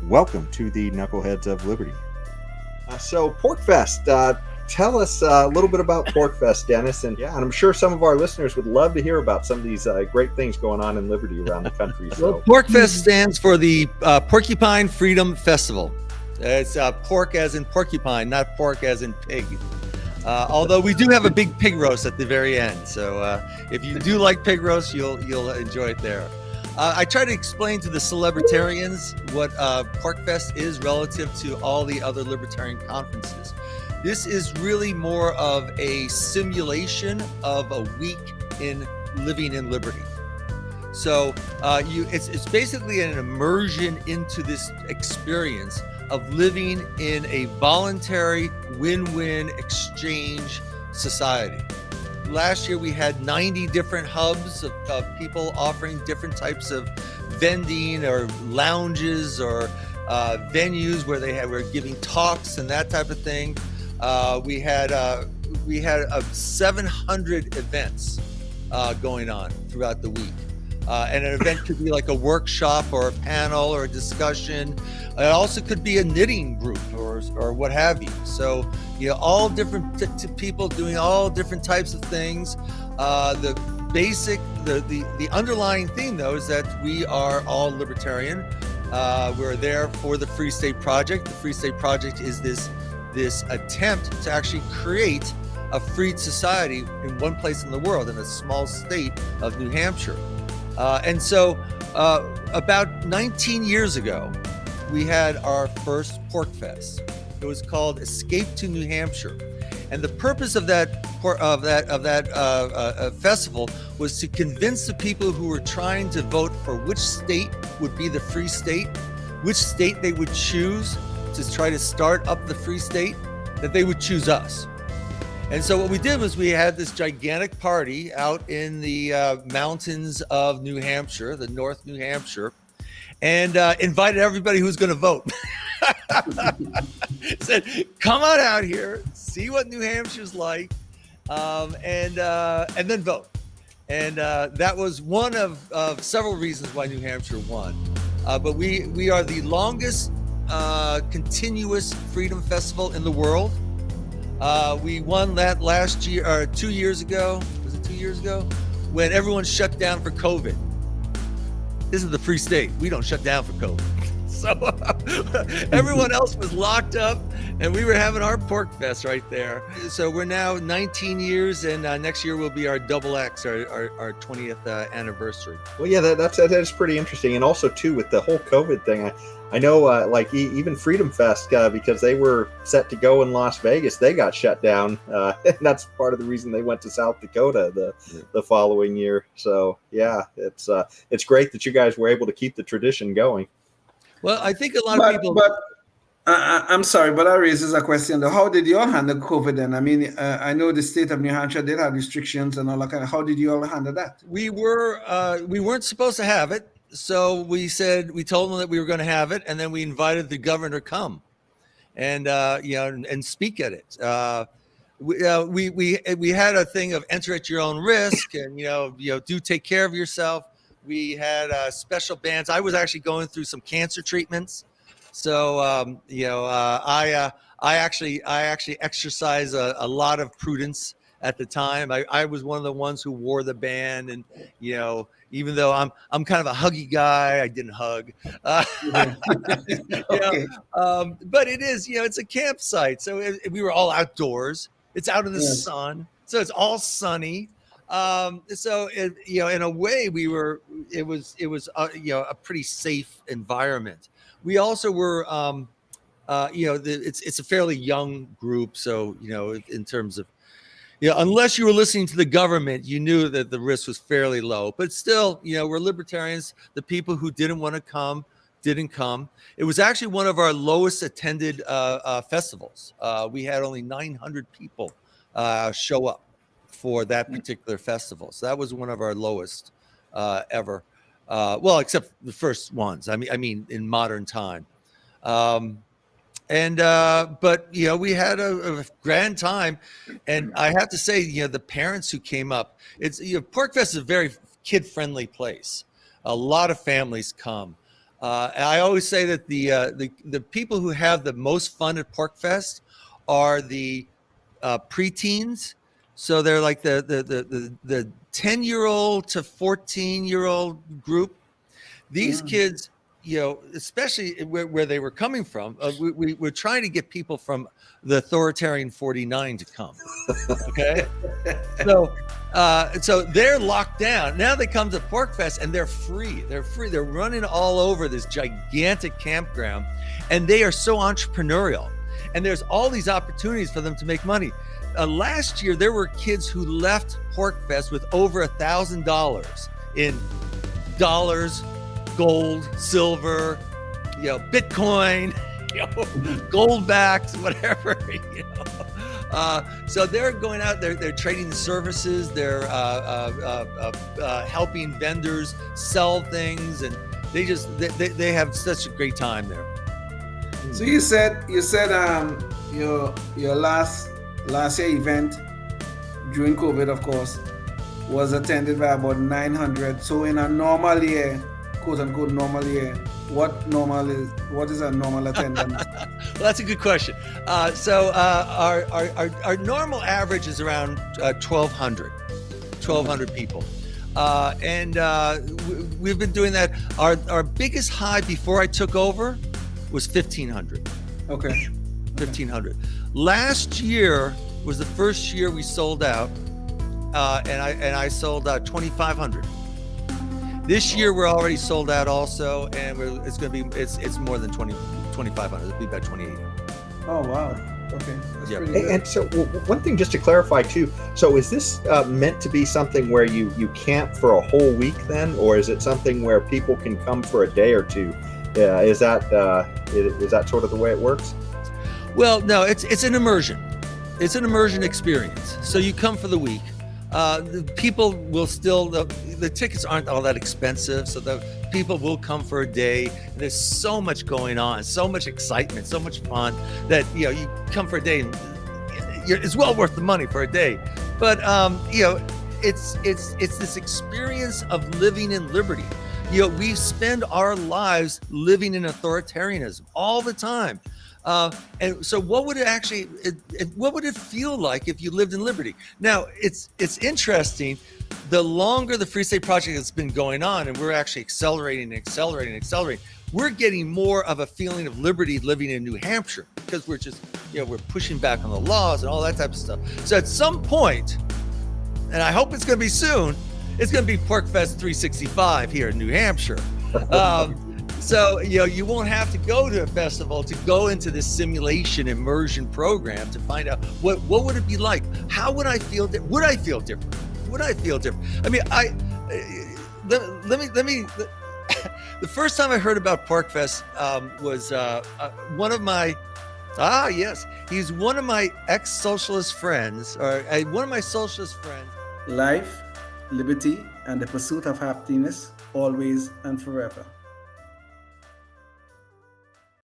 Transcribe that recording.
Welcome to the Knuckleheads of Liberty. So PORCFEST, tell us a little bit about PORCFEST, Dennis. And I'm sure some of our listeners would love to hear about some of these great things going on in Liberty around the country. Well, PORCFEST stands for the Porcupine Freedom Festival. It's pork as in porcupine, not pork as in pig. Although we do have a big pig roast at the very end. So if you do like pig roast, you'll enjoy it there. I try to explain to the celebritarians what PORCFEST is relative to all the other libertarian conferences. This is really more of a simulation of a week in living in liberty. So it's basically an immersion into this experience of living in a voluntary win-win exchange society. Last year we had 90 different hubs of people offering different types of vending or lounges or venues where were giving talks and that type of thing. We had 700 events going on throughout the week. And an event could be like a workshop or a panel or a discussion. It also could be a knitting group or what have you. So, all different people doing all different types of things. The underlying theme, though, is that we are all libertarian. We're there for the Free State Project. The Free State Project is this attempt to actually create a freed society in one place in the world, in a small state of New Hampshire. And so about 19 years ago, we had our first PORCFEST. It was called Escape to New Hampshire. And the purpose of that festival was to convince the people who were trying to vote for which state would be the free state, which state they would choose to try to start up the free state, that they would choose us. And so what we did was we had this gigantic party out in the mountains of New Hampshire, the North New Hampshire, and invited everybody who's going to vote. Said, come on out here, see what New Hampshire's like, and then vote. And that was one of several reasons why New Hampshire won. But we are the longest continuous freedom festival in the world. We won that last year, or 2 years ago. Was it 2 years ago? When everyone shut down for COVID. This is the free state. We don't shut down for COVID. So everyone else was locked up, and we were having our PORCFEST right there. So we're now 19 years, and next year will be our double X, our 20th anniversary. Well, yeah, that's pretty interesting. And also, too, with the whole COVID thing, I know, even Freedom Fest, because they were set to go in Las Vegas, they got shut down. And that's part of the reason they went to South Dakota the following year. So, yeah, it's great that you guys were able to keep the tradition going. Well, I think a lot of people... But I'm sorry, but that raises a question, though. How did you all handle COVID then? I mean, I know the state of New Hampshire did have restrictions and all that kind of... How did you all handle that? We weren't supposed to have it. So we told them that we were going to have it, and then we invited the governor to come and and speak at it. We had a thing of enter at your own risk, and do take care of yourself. We had special bands. I was actually going through some cancer treatments, so I actually exercised a lot of prudence at the time. I was one of the ones who wore the band, and even though I'm kind of a huggy guy, I didn't hug. Okay. But it is, it's a campsite, so we were all outdoors. It's out in the sun, so it's all sunny. So in a way, it was a pretty safe environment. We also were, it's a fairly young group, so in terms of. Unless you were listening to the government, you knew that the risk was fairly low. But still, we're libertarians. The people who didn't want to come didn't come. It was actually one of our lowest attended festivals. We had only 900 people show up for that particular festival. So that was one of our lowest ever. Well, except the first ones. I mean, in modern time. But we had a grand time, and I have to say, the parents who came up, it's PORCFEST is a very kid-friendly place. A lot of families come. And I always say that the people who have the most fun at PORCFEST are the preteens. So they're like the 10-year-old to 14-year-old group. These kids, especially where they were coming from, we're trying to get people from the authoritarian 49 to come. Okay. So they're locked down. Now they come to PORCFEST and they're free. They're running all over this gigantic campground, and they are so entrepreneurial. And there's all these opportunities for them to make money. Last year, there were kids who left PORCFEST with over $1,000 in dollars, gold, silver, Bitcoin, gold backs, whatever, So they're going out, they're trading the services, they're helping vendors sell things, and they have such a great time there. So you said your last year event during COVID, of course, was attended by about 900. So in a normal year, quote unquote normal year, what is a normal attendance? Well, that's a good question. So our normal average is around 1,200 people. And we've been doing that. Our biggest high before I took over was 1,500. Okay. 1,500. Last year was the first year we sold out, and I sold out 2,500. This year we're already sold out also, and it's going to be it's more than 2,500. It'll be about 2,800. Oh wow. Okay. That's Yep. pretty good. And so one thing just to clarify too, so is this meant to be something where you camp for a whole week then, or is it something where people can come for a day or two? Is that sort of the way it works? Well, no, it's an immersion. It's an immersion experience. So you come for the week. The people will still, the tickets aren't all that expensive, so the people will come for a day. There's so much going on, so much excitement, so much fun that you come for a day, and it's well worth the money for a day. But it's this experience of living in liberty. We spend our lives living in authoritarianism all the time. And so what would it feel like if you lived in liberty? Now, it's interesting. The longer the Free State Project has been going on, and we're actually accelerating, we're getting more of a feeling of liberty living in New Hampshire, because we're just, we're pushing back on the laws and all that type of stuff. So at some point, and I hope it's going to be soon, it's going to be PORCFEST 365 here in New Hampshire. So, you won't have to go to a festival to go into this simulation immersion program to find out what would it be like? How would I feel? Would I feel different? I mean, let me. The first time I heard about PORCFEST was one of my. He's one of my ex-socialist friends, or one of my socialist friends. Life, liberty, and the pursuit of happiness, always and forever.